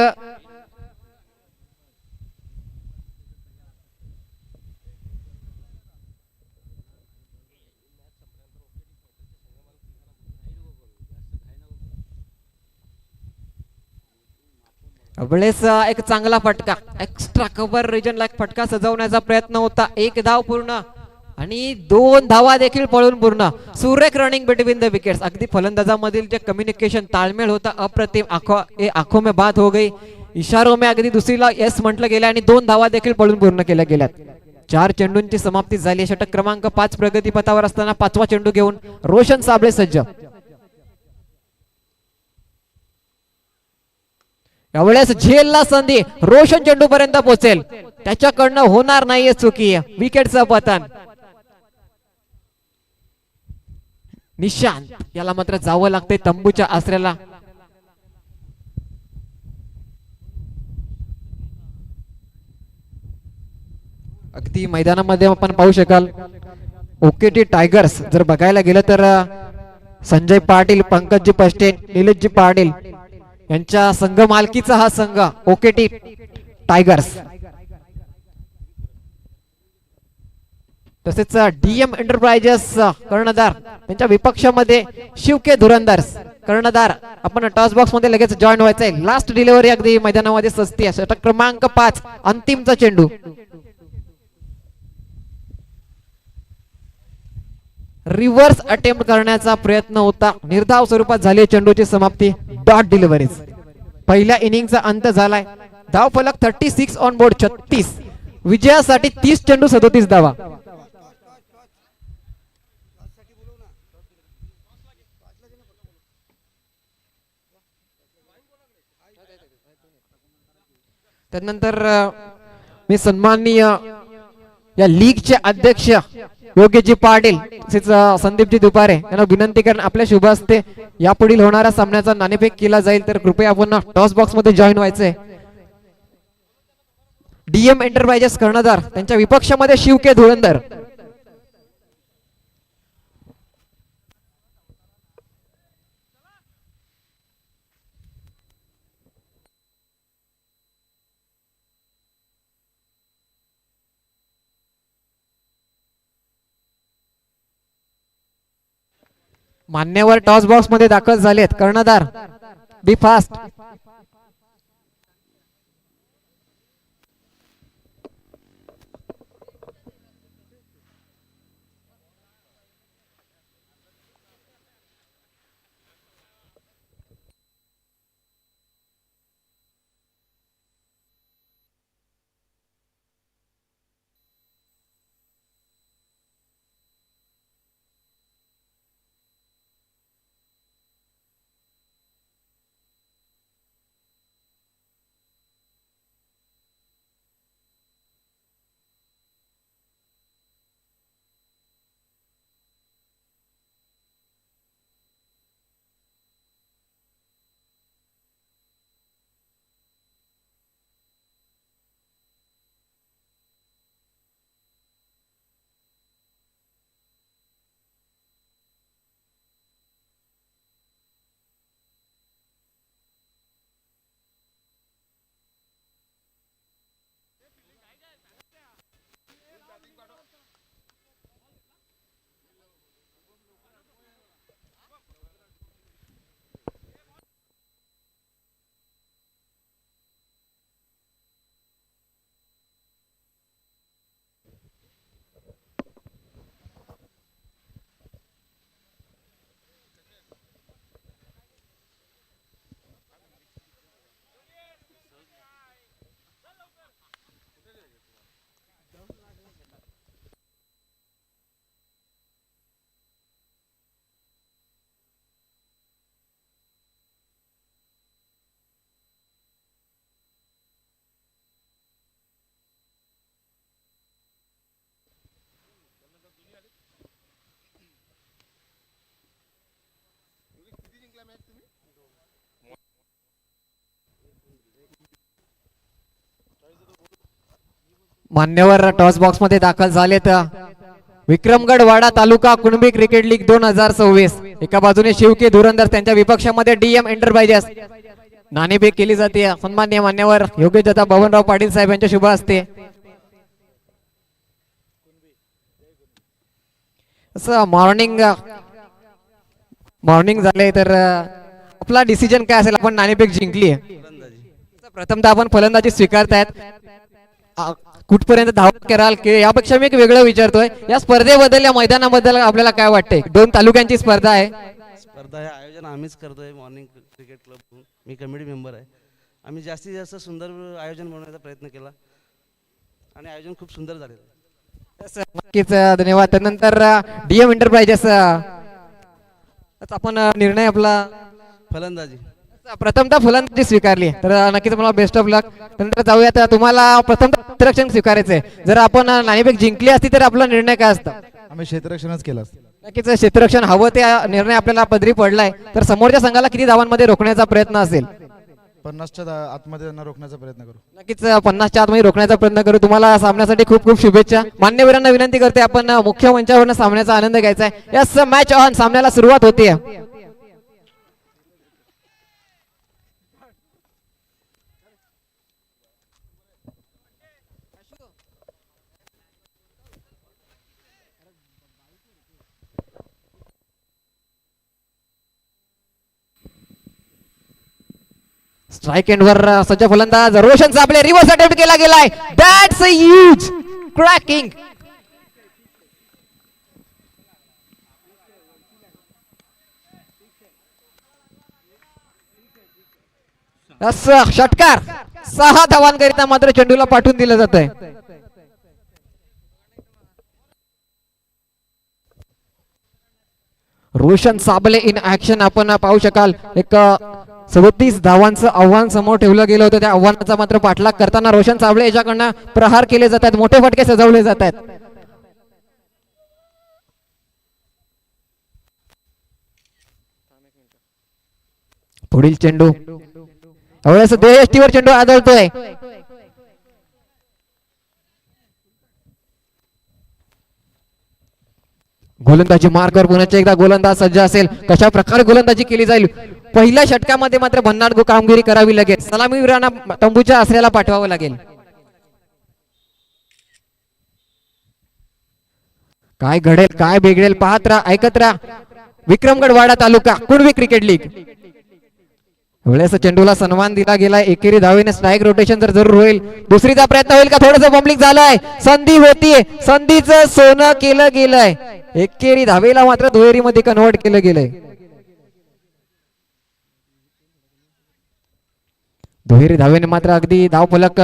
वेळेस एक चांगला फटका, एक्स्ट्रा कव्हर रिजनला एक फटका सजवण्याचा प्रयत्न होता. एक धाव पूर्ण आणि 2 धावा देखील पळून पूर्ण. सुरेख रनिंग बिटवीन द विकेट्स. अगदी फलंदाजामधील जे कम्युनिकेशन ताळमेळ होता अप्रतिम. आंखों में बात हो गई, इशारों में अगदी दुसरीला यस म्हटलं गेलं आणि 2 धावा देखील पळून पूर्ण केल्या गेल्यात. 4 चेंडूंची समाप्ती झाली. षटक क्रमांक 5 प्रगतीपथावर असताना 5वा चेंडू घेऊन रोशन साबळे सज्ज. यावेळेस झेलला संधी. रोशन चेंडू पर्यंत पोहोचेल, त्याच्याकडनं होणार नाहीये चुकी. विकेटचं पतन. निशांत याला मात्र जावं लागतंय तंबूच्या आसऱ्याला. अगदी मैदानामध्ये आपण पाहू शकाल ओकेटी टायगर्स जर बघायला गेलं तर संजय पाटील, पंकजी पष्टे, निलेशजी पाटील यांच्या संघ मालकीचा हा संघ ओकेटी टायगर्स. तसेच डीएम एंटरप्राइजेस कर्णधार, त्यांच्या विपक्षामध्ये शिवके धुरंदर्स कर्णधार. आपण टॉस बॉक्स मध्ये लगेच जॉईन व्हायचंय. लास्ट डिलिव्हरी अगदी मैदानामध्ये सस्ती आहे. षटक क्रमांक 5 अंतिमचा चेंडू. रिव्हर्स अटेम्प्ट करण्याचा प्रयत्न होता. निर्धाव स्वरूपात झाली चेंडूची समाप्ती. Dot deliveries. पहिल्या इनिंगचा अंत झालाय. धाव फलक 36 ऑन बोर्ड 36. विजयासाठी 30 चेंडू 37 धावा. त्यानंतर मी सन्माननीय या लीगचे अध्यक्ष योगेशजी पाटील तसेच संदीपजी दुपारे यांना विनंती करून आपल्या शुभ हस्ते यापुढील होणाऱ्या सामन्याचा नाणेफेक केला जाईल. तर कृपया आपण टॉस बॉक्स मध्ये जॉईन व्हायचंय. डीएम एंटरप्राइजेस कर्णधार, त्यांच्या विपक्षामध्ये शिवके धुरंधर. मान्यवर टॉस बॉक्स मध्ये दाखल झालेत. कर्णधार बी फास्ट. मान्यवर टॉस बॉक्स मध्ये दाखल झालेत. Vikramgad Wada taluka Kunbi cricket league 2026. एका बाजूने शिवके धुरंधर, त्यांच्या विपक्षामध्ये डीएम एंटरप्राइजेस. नाणेफेक केली जाते. सन्माननीय मान्यवर योग्य दादा बबनराव पाटील साहेब यांच्या शुभ हस्ते. असं मॉर्निंग झाले तर आपला डिसिजन काय असेल? आपण नाणेफेक जिंकली आहे. प्रथमतः आपण फलंदाजी स्वीकारतायत. कुठपर्यंत धाव कराल की यापेक्षा मी एक वेगळं विचारतोय, या स्पर्धेबद्दल या मैदानाबद्दल आपल्याला काय वाटतंय? 2 तालुक्यांची स्पर्धा आहे. स्पर्धा हे आयोजन आम्हीच करतोय मॉर्निंग क्रिकेट क्लब. मी कमिटी मेंबर आहे. आम्ही जास्तीत जास्त सुंदर आयोजन बनवण्याचा प्रयत्न केला आणि आयोजन खूप सुंदर झालेलं आहे. नक्कीच धन्यवाद. त्यानंतर डीएम एंटरप्राइजेस आपण निर्णय आपला फलंदाजी प्रथमतः फलंदाजी स्वीकारली, तर नक्कीच मला बेस्ट ऑफ लक. नंतर जाऊयात, तुम्हाला प्रथमतः क्षेत्ररक्षण स्वीकारायचंय. जर आपण नाणेफेक जिंकली असती तर आपला निर्णय काय असता? आम्ही क्षेत्ररक्षणच केलं. नक्कीच क्षेत्ररक्षण हवं, ते निर्णय आपल्याला पदरी पडलाय. तर समोरच्या संघाला किती धावांमध्ये रोखण्याचा प्रयत्न असेल? 50च्या आतमध्ये त्यांना रोखण्याचा प्रयत्न करू. नक्कीच 50च्या आतमध्ये रोखण्याचा प्रयत्न करू. तुम्हाला सामन्यासाठी खूप खूप शुभेच्छा. मान्यवरांना विनंती करते, आपण मुख्य मंचावरून सामन्याचा आनंद घ्यायचा आहे. Yes, match on. सामन्याला सुरुवात होते. स्ट्राइक एंडवर सज्ज फलंदाज रोशन साबळे. रिव्हर्स अटेम्प्ट केला गेलाय. That's a huge cracking. षटकार. 6 धावांकरिता मात्र चेंडूला पाठवून दिलं जात आहे. रोशन साबळे इन ऍक्शन आपण पाहू शकाल. एक 37 धावांचं आव्हान समोर ठेवलं गेलं होतं. त्या आव्हानाचा मात्र पाठलाग करताना रोशन साबळे याच्याकडनं प्रहार केले जात आहेत, मोठे फटके सजवले जात आहेत. पुढील चेंडू यावेळेस देयष्टीवर चेंडू आदळतोय. गोलंदाजी मार्कवर पुन्हा एकदा गोलंदाज सज्ज असेल. कशा प्रकारे गोलंदाजी केली जाईल? पहिल्या षटकामध्ये मात्र भन्नाट कामगिरी करावी लागेल. सलामीवीरांना तंबूच्या आसऱ्याला पाठवावं लागेल. काय घडेल, काय बिघडेल पाहत राहा, ऐकत राहा. Vikramgad Wada taluka Kunbi cricket league. वेळेस चेंडूला सन्मान दिला गेलाय. एकेरी धावेने स्ट्राईक रोटेशन जर जरूर होईल. दुसरीचा प्रयत्न होईल का? थोडंसं बॉम्बलिंग झालंय. संधी होतीये, संधीचं सोनं केलं गेलंय. एकेरी धावेला मात्र दुहेरी मध्ये कन्व्हर्ट केलं गेलंय. दुहेरी धावेने मात्र अगदी धाव फलक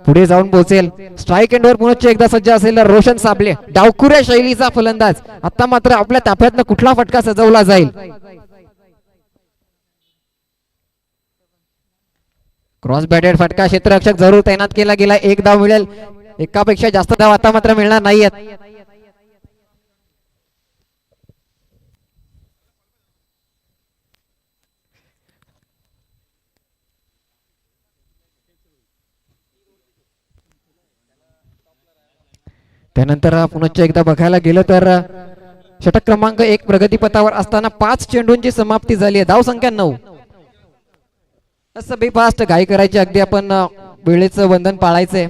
पुढे जाऊन पोहोचेल. स्ट्राईक एंडवर पुन्हा एकदा सज्ज असेल रोशन साबळे. डावखुऱ्या शैलीचा फलंदाज. आता मात्र आपल्या ताफ्यातनं कुठला फटका सजवला जाईल? क्रॉस बॅटेड फटका. क्षेत्ररक्षक जरूर तैनात केला गेला. 1 धाव मिळेल. एकापेक्षा जास्त धाव आता मात्र मिळणार नाहीयेत. त्यानंतर पुन्हा एकदा बघायला गेलं तर षटक क्रमांक 1 प्रगतीपथावर असताना 5 चेंडूंची समाप्ती झाली आहे. धाव संख्या 9. असं बेफास्ट घाई करायची, अगदी आपण वेळेचं बंधन पाळायचंय.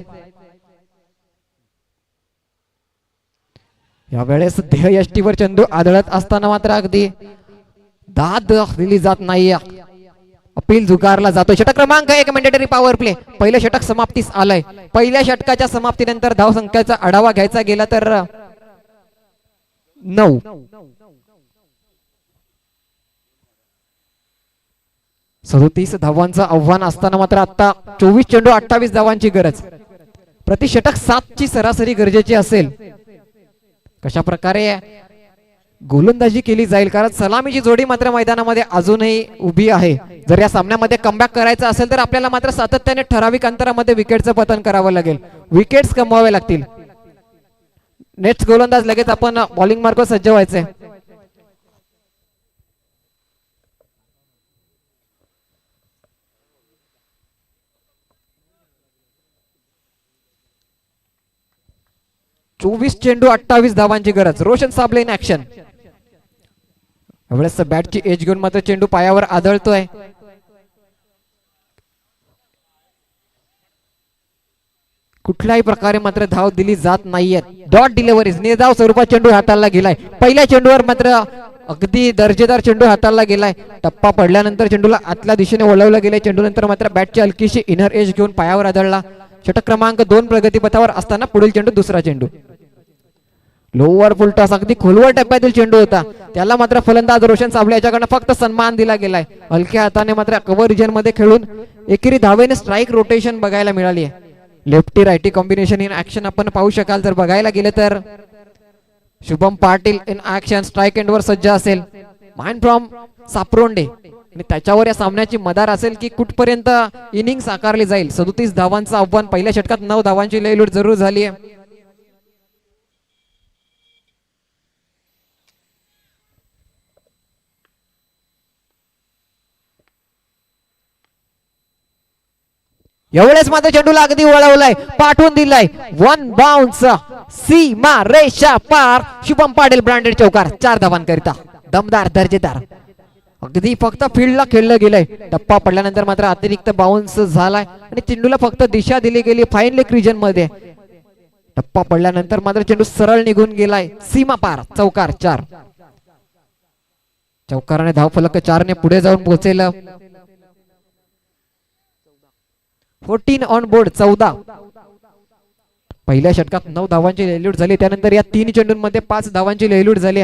या वेळेस ध्येयष्टीवर चेंडू आदळत असताना मात्र अगदी दाद दिली जात नाही. अपील झुकारला जातो. षटक क्रमांक 1 मॅन्डेटरी पॉवर प्ले. पहिलं षटक समाप्तीस आलंय. पहिल्या षटकाच्या समाप्तीनंतर धाव संख्येचा आढावा घ्यायचा गेला तर 9. 37 धावांचं आव्हान असताना मात्र आता 24 चेंडू 28 धावांची गरज. प्रति षटक 7 ची सरासरी गरजेची असेल. कशा प्रकारे गोलंदाजी केली जाईल? कारण सलामीची जोडी मात्र मैदानामध्ये अजूनही उभी आहे. जर या सामन्यामध्ये कमबॅक करायचं असेल तर आपल्याला मात्र सातत्याने ठराविक अंतरामध्ये विकेटचं पतन करावं लागेल. विकेट्स कमवावे लागतील. नेक्स्ट गोलंदाज लगेच आपण बॉलिंग मार्कवर सज्ज व्हायचंय. 24 चेंडू 28 धावांची गरज. Roshan Sable in action. एवढ्याच बॅटची एज घेऊन मात्र चेंडू पायावर आदळतोय. कुठल्याही प्रकारे मात्र धाव दिली जात नाहीये. डॉट डिलिव्हरीज निर्धाव स्वरूपात चेंडू हाताळला गेलाय. पहिल्या चेंडूवर मात्र अगदी दर्जेदार चेंडू हाताळला गेलाय. टप्पा पडल्यानंतर चेंडूला आतल्या दिशेने वळवलं गेले. चेंडू नंतर मात्र बॅटची हलकीशी इनर एज घेऊन पायावर आदळला. षटक क्रमांक 2 प्रगतीपथावर असताना पुढील चेंडू दुसरा चेंडू. लोअर फुल टॉस अगदी खोलवर टप्प्यातील चेंडू होता. त्याला मात्र फलंदाज रोशन साबळे याच्याकडनं फक्त सन्मान दिला गेलाय. हलक्या हाताने मात्र कव्हर रिजन मध्ये खेळून एकेरी धावेने स्ट्राईक रोटेशन बघायला मिळाली आहे. Lefty righty combination in action आपण पाहू शकाल. जर बघायला गेले तर Shubham Patil in action strike एंडवर सज्ज असेल. माइंड फ्रॉम सापरोंडे आणि त्याच्यावर या सामन्याची मदार असेल की कुठपर्यंत इनिंग साकारली जाईल. 37 धावांचं आव्हान. पहिल्या षटकात 9 धावांची लयलूट जरूर झाली आहे. एवढेच मात्र चेंडूला अगदी वळवलाय. पाठवून दिलाय. 1 बाउन्स. सीमा रेषा पार. शुभम पाटील ब्रँडेड चौकार. 4 धावांकरिता. दमदार दर्जेदार अगदी फक्त फील्डला खेळलं गेलंय. टप्पा पडल्यानंतर मात्र अतिरिक्त बाउन्स झालाय आणि चेंडूला फक्त दिशा दिली गेली फाईन लेग रिजन मध्ये. टप्पा पडल्यानंतर मात्र चेंडू सरळ निघून गेलाय. सीमा पार. चौकार. 4 चौकाराने धावफलक 4 ने पुढे जाऊन पोहोचेल. 14 ऑन बोर्ड. 14. पहिल्या षटकात 9 धावांची लयलूट झाली. त्यानंतर या 3 चेंडूंमध्ये 5 धावांची लयलूट झाली.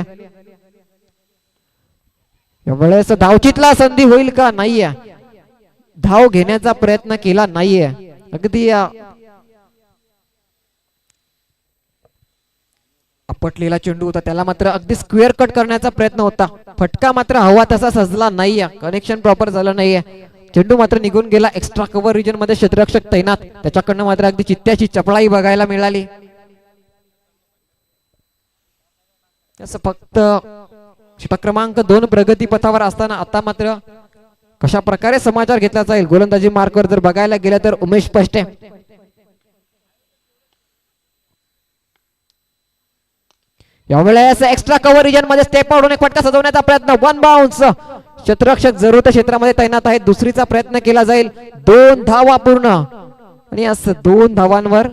यावेळेस धावचीतला संधी होईल का? नाहीये. धाव घेण्याचा प्रयत्न केला नाहीये. अगदी आपटलेला चेंडू होता. त्याला मात्र अगदी स्क्वेअर कट करण्याचा प्रयत्न होता. फटका मात्र हवा तसा सजला नाहीये. कनेक्शन प्रॉपर झालं नाहीये. चेंडू मात्र निघून गेला. एक्स्ट्रा कव्हर रिजन मध्ये क्षेत्ररक्षक तैनात. त्याच्याकडनं मात्र अगदी चित्त्याची चपळाई बघायला मिळाली. असं फक्त षटक क्रमांक 2 प्रगती पथावर असताना आता मात्र कशा प्रकारे समाचार घेतला जाईल. गोलंदाजी मार्कवर जर बघायला गेलं तर उमेश पष्टे. यावेळेस एक्स्ट्रा कव्हर रिजन मध्ये स्टेप आउट एक फटका सजवण्याचा प्रयत्न. 1 बाउन्स. क्षेत्ररक्षक जरूर क्षेत्रामध्ये तैनात आहेत. दुसरीचा प्रयत्न केला जाईल. 2 धावा पूर्ण आणि असं 2 धावांवर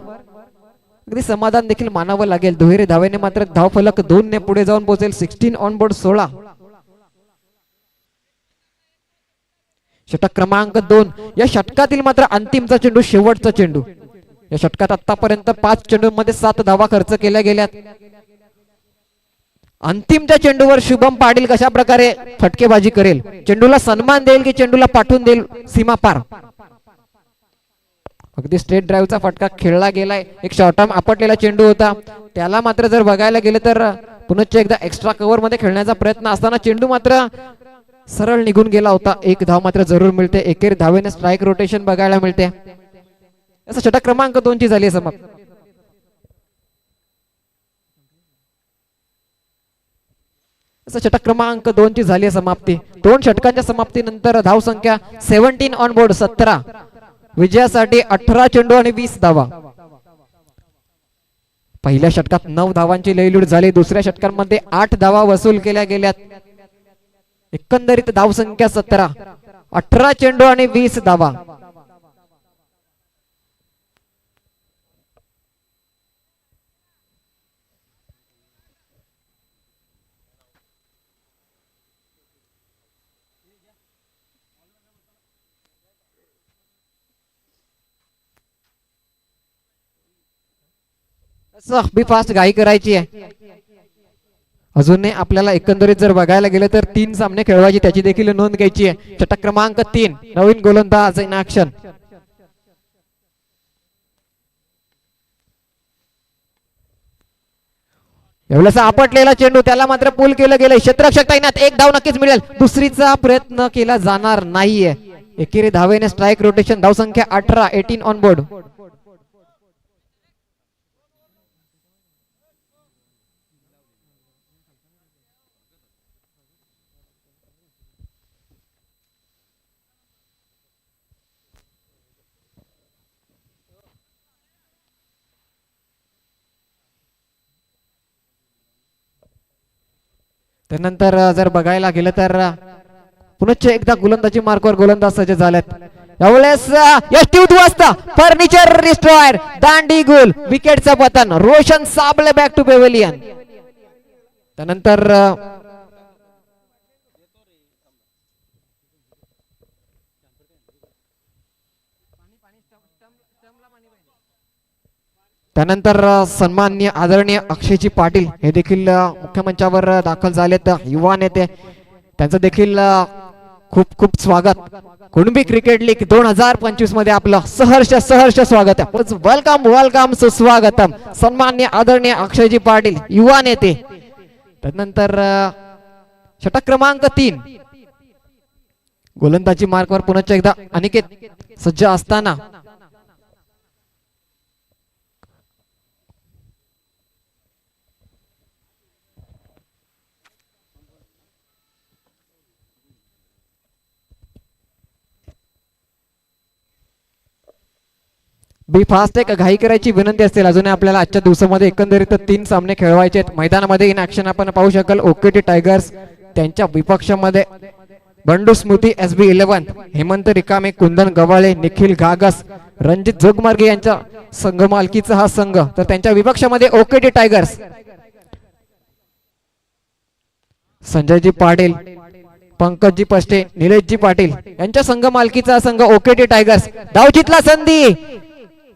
अगदी समाधान देखील मानावं लागेल. दुहेरी धावेने मात्र धाव फलक 2 ने पुढे जाऊन पोहोचेल. 16 ऑन बोर्ड. 16. षटक क्रमांक 2 या षटकातील मात्र अंतिमचा चेंडू. शेवटचा चेंडू. या षटकात आतापर्यंत 5 चेंडूंमध्ये 7 धावा खर्च केल्या गेल्यात. अंतिमच्या चेंडूवर शुभम पाटील कशा प्रकारे फटकेबाजी करेल. चेंडूला सन्मान देईल की चेंडूला पाठवून देईल सीमा पार. अगदी स्ट्रेट ड्राईव्हचा फटका खेळला गेलाय. एक शॉर्ट टर्म आपटलेला चेंडू होता. त्याला मात्र जर बघायला गेले तर पुन्हा एकदा एक्स्ट्रा कव्हर मध्ये खेळण्याचा प्रयत्न असताना चेंडू मात्र सरळ निघून गेला होता. 1 धाव मात्र जरूर मिळते. एकेरी धावेने स्ट्राईक रोटेशन बघायला मिळते. असं षटक क्रमांक 2 ची झाली समाप्त. असं षटक क्रमांक 2 ची झाली समाप्ती. 2 षटकांच्या समाप्तीनंतर धाव संख्या 17 ऑन बोर्ड. 17. विजयासाठी 18 चेंडू आणि 20 धावा. पहिल्या षटकात 9 धावांची लयलूट झाली. दुसऱ्या षटकांमध्ये 8 धावा वसूल केल्या गेल्यात. एकंदरीत धाव संख्या 17. 18 चेंडू आणि 20 धावा. बी फास्ट घाई करायची आहे. अजूनही आपल्याला एकंदरीत जर बघायला गेलं तर 3 सामने खेळवायची. त्याची देखील नोंद घ्यायची आहे. षटक क्रमांक 3 नवीन गोलंदाज इन ऍक्शन. एवढासा आपटलेला चेंडू. त्याला मात्र पूल केलं गेलं. क्षेत्ररक्षक तैनात. 1 धाव नक्कीच मिळेल. दुसरीचा प्रयत्न केला जाणार नाहीये. एकेरी धावेने स्ट्राईक रोटेशन. धाव संख्या 18. 18 ऑन बोर्ड. त्यानंतर जर बघायला गेलं तर पुनश्च एकदा गोलंदाजी मार्कवर गोलंदाज सज्ज झालेत. यावेळेस यष्टी उद्ध्वस्त, फर्निचर डिस्ट्रॉयर, दांडी गुल, विकेटचं पतन, Roshan Sable back to pavilion. त्यानंतर सन्माननीय आदरणीय अक्षयजी पाटील हे देखील मुख्य मंचावर दाखल झालेत. युवा नेते, त्यांचं देखील खूप खूप स्वागत. कुणबी क्रिकेट लीग 2025 मध्ये आपलं सहर्ष सहर्ष स्वागत आहे. वेलकम वेलकम सुस्वागतम सन्माननीय आदरणीय अक्षयजी पाटील युवा नेते. त्यानंतर षटक क्रमांक 3 गोलंदाजी मार्कवर पुन्हा एकदा अनिकेत सज्ज असताना बी फास्ट एक घाई करायची विनंती असेल. अजूनही आपल्याला आजच्या दिवसामध्ये एकंदरीत 3 सामने खेळवायचे आहेत. मैदानामध्ये इन ऍक्शन आपण पाहू शकाल. ओकेटी टायगर्स त्यांच्या विपक्षामध्ये बंडू स्मृती SB11, हेमंत रिकामे, कुंदन गवाळे, निखिल घागस, रणजित जोगमार्गे यांच्या संघ मालकीचा हा संघ. तर त्यांच्या विपक्षामध्ये ओकेटी टायगर्स संजयजी पाटील, पंकजजी पष्टे, निलेशजी पाटील यांच्या संघ मालकीचा संघ ओकेटी टायगर्स. धावचीतला संधी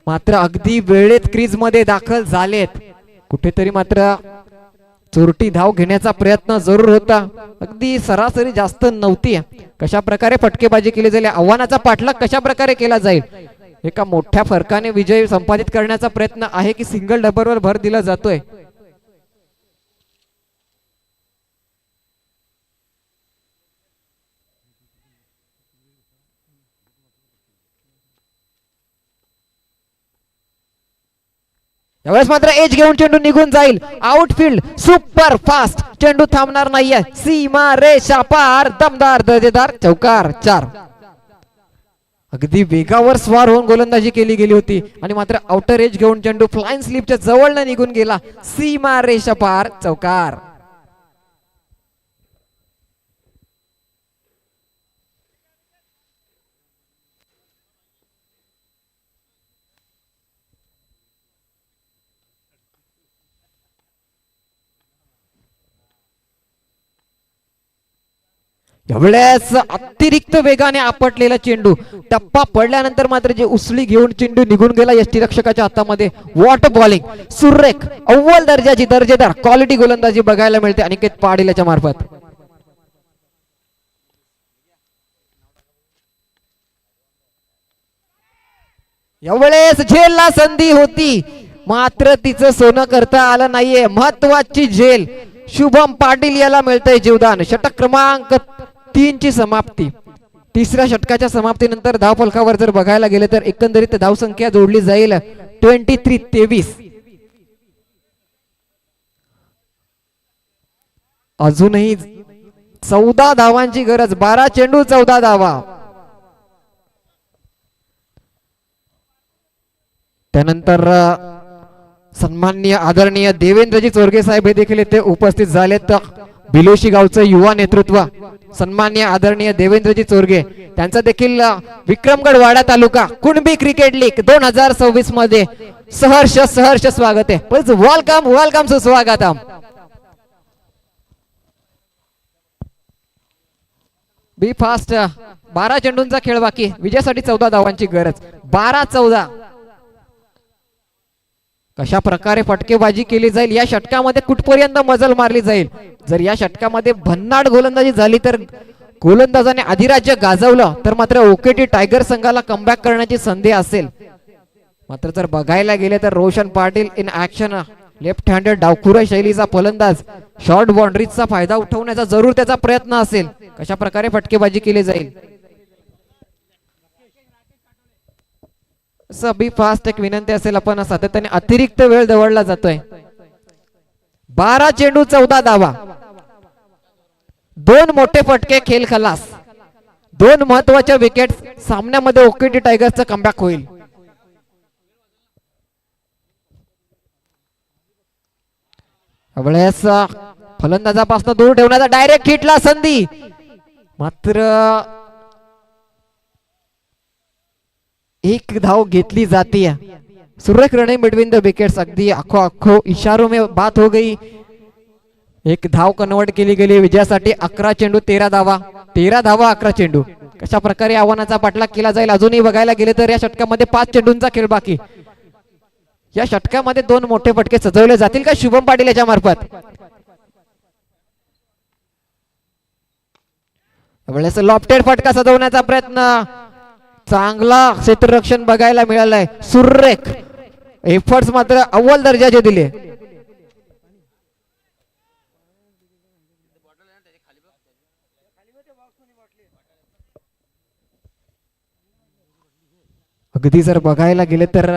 मात्र अगदी वेळेत क्रीज मध्ये दाखल झालेत. कुठेतरी मात्र चोरटी धाव घेण्याचा प्रयत्न जरूर होता, अगदी सरासरी जास्त नव्हती. कशा प्रकारे फटकेबाजी केली जाईल, आव्हानाचा पाठलाग कशा प्रकारे केला जाईल, एका मोठ्या फरकाने विजय संपादित करण्याचा प्रयत्न आहे की सिंगल डबलवर भर दिला जातोय. यावेळेस मात्र एज घेऊन चेंडू निघून जाईल. आउटफील्ड सुपर फास्ट, चेंडू थांबणार नाहीये. सीमा रेषा पार, दमदार दर्जेदार चौकार 4. अगदी वेगावर स्वार होऊन गोलंदाजी केली गेली होती आणि मात्र आउटर एज घेऊन चेंडू फ्लाइंग स्लिपच्या जवळ निघून गेला. सीमा रेषा पार चौकार. यावेळेस अतिरिक्त वेगाने आपटलेला चेंडू, टप्पा पडल्यानंतर मात्र जे उसळी घेऊन चेंडू निघून गेला यष्टीरक्षकाच्या हातामध्ये. वॉटर बॉलिंग सुरेख, अव्वल दर्जाची दर्जेदार क्वालिटी गोलंदाजी बघायला मिळते अनिकेत पाटील याच्या मार्फत. यावेळेस झेलला संधी होती मात्र तिचं सोनं करता आलं नाहीये. महत्वाची झेल शुभम पाटील याला मिळतंय जीवदान. षटक क्रमांक 3 ची समाप्ती. तिसऱ्या षटकाच्या समाप्तीनंतर धाव फलकावर जर बघायला गेले तर एकंदरीत धावसंख्या जोडली जाईल 23-23. अजूनही 14 धावांची गरज. 12 चेंडू 14 धावा. त्यानंतर सन्माननीय आदरणीय देवेंद्रजी चोरगे साहेब हे देखील इथे उपस्थित झालेत. बिलोशी गावचं युवा नेतृत्व सन्माननीय आदरणीय देवेंद्रजी चोरगे, त्यांचा देखील विक्रमगड वाडा तालुका कुणबी क्रिकेट लीग 2026 मध्ये सहर्ष सहर्ष स्वागत आहे. वेलकम वेलकम सुस्वागतम. बी फास्ट. 12 चेंडूंचा खेळ बाकी, विजयासाठी 14 धावांची गरज. 12-14. कशा प्रकारे फटकेबाजी केली जाईल, या षटकामध्ये कुठपर्यंत मजल मारली जाईल. जर या षटकामध्ये भन्नाट गोलंदाजी झाली तर गोलंदाजाने अधिराज्य गाजवलं तर मात्र ओकेटी टायगर संघाला कमबॅक करण्याची संधी असेल. मात्र जर बघायला गेले तर Roshan Patil in action, left handed डावखुरा शैलीचा फलंदाज, शॉर्ट बाउंड्रीजचा फायदा उठवण्याचा जरूर त्याचा प्रयत्न असेल. कशा प्रकारे फटकेबाजी केली जाईल. बी फास्ट एक विनंती असेल, आपण सातत्याने अतिरिक्त वेळ दवडला जातोय. 12 चेंडू 14 धावा, 2 मोठे फटके, खेळ खलास. 2 महत्वाच्या विकेट. सामन्यामध्ये ओकेटी टायगर्सचा कमबॅक होईल. फलंदाजापासून दूर ठेवण्याचा डायरेक्ट हिटला संधी, मात्र एक धाव घेतली जाती है। सुरेख रनिंग बिटवीन द विकेट्स, अगदी आखो आखो इशारों में बात हो गई। एक धाव कन्वर्ट केली गेली विजयासाठी। 11 चेंडू 13 धावा, 13 धावा 11 चेंडू। कशा प्रकारे आव्हानाचा पाठलाग केला जाईल अजूनही बघायला गेले तर या षटकामध्ये 5 चेंडूंचा खेळ बाकी। या षटकामध्ये 2 मोठे फटके सजवले जातील का शुभम पाटील याच्या मार्फत? वेळेस लॉफ्टेड फटका सजवण्याचा प्रयत्न, चांगला क्षेत्ररक्षण बघायला मिळालंय। सुरेख एफर्ट्स मात्र अव्वल दर्जाचे दिले। अगदी जर बघायला गेले तर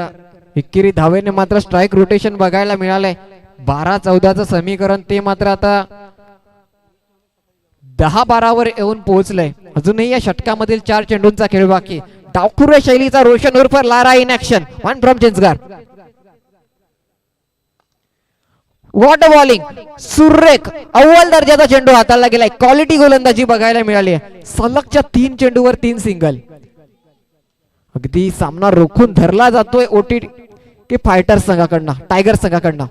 एकेरी धावेने मात्र स्ट्राईक रोटेशन बघायला मिळालंय। 12-14चं समीकरण ते मात्र आता 10-12 वर येऊन पोहोचलंय। अजूनही या षटकामधील 4 चेंडूंचा खेळ बाकी। डावखुऱ्या शैलीचा रोशन उर्फ Lara in action, one from Chinchgar. What bowling, सुरेख अव्वल दर्जाचा चेंडू हाताळला गेलाय। क्वालिटी गोलंदाजी बघायला मिळाली आहे। सलगच्या 3 चेंडूवर 3 सिंगल। अगदी सामना रोखून धरला जातोय ओटी की फायटर संघाकडनं, टायगर संघाकडनं।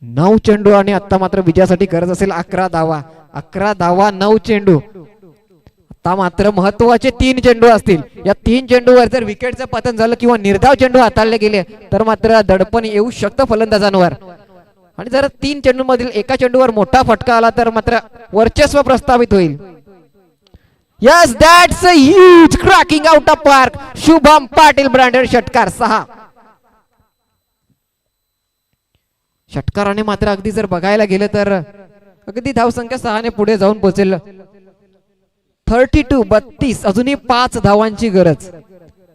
9 चेंडू आणि आता मात्र विजयासाठी गरज असेल 11 धावा। 11 धावा 9 चेंडू। आता मात्र महत्वाचे 3 चेंडू असतील। या 3 चेंडूवर जर विकेटचं पतन झालं किंवा निर्धाव चेंडू हाताळले गेले तर मात्र दडपण येऊ शकतं फलंदाजांवर। आणि जर 3 चेंडू मधील एका चेंडूवर मोठा फटका आला तर मात्र वर्चस्व प्रस्थापित होईल। Yes, that's a huge cracking out of park. Shubham Patil branded षटकार 6। षटकाराने मात्र अगदी जर बघायला गेलं तर अगदी धावसंख्या 6 ने पुढे जाऊन पोहोचेल। 32 अजूनही 5 धावांची गरज।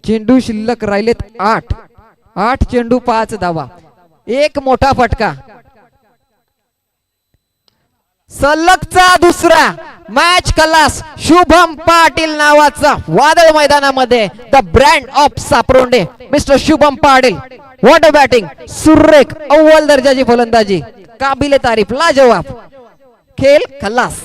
चेंडू शिल्लक राहिलेत 8 चेंडू 5 धावा। एक मोठा फटका, सलगचा दुसरा मॅच क्लास शुभम पाटील नावाचा वादळ मैदानामध्ये the brand of Saparonde mister Shubham Patil. What a batting, सुरेख अव्वल दर्जाची फलंदाजी, काबिले तारीफ, लाजवाब, खेळ खलास।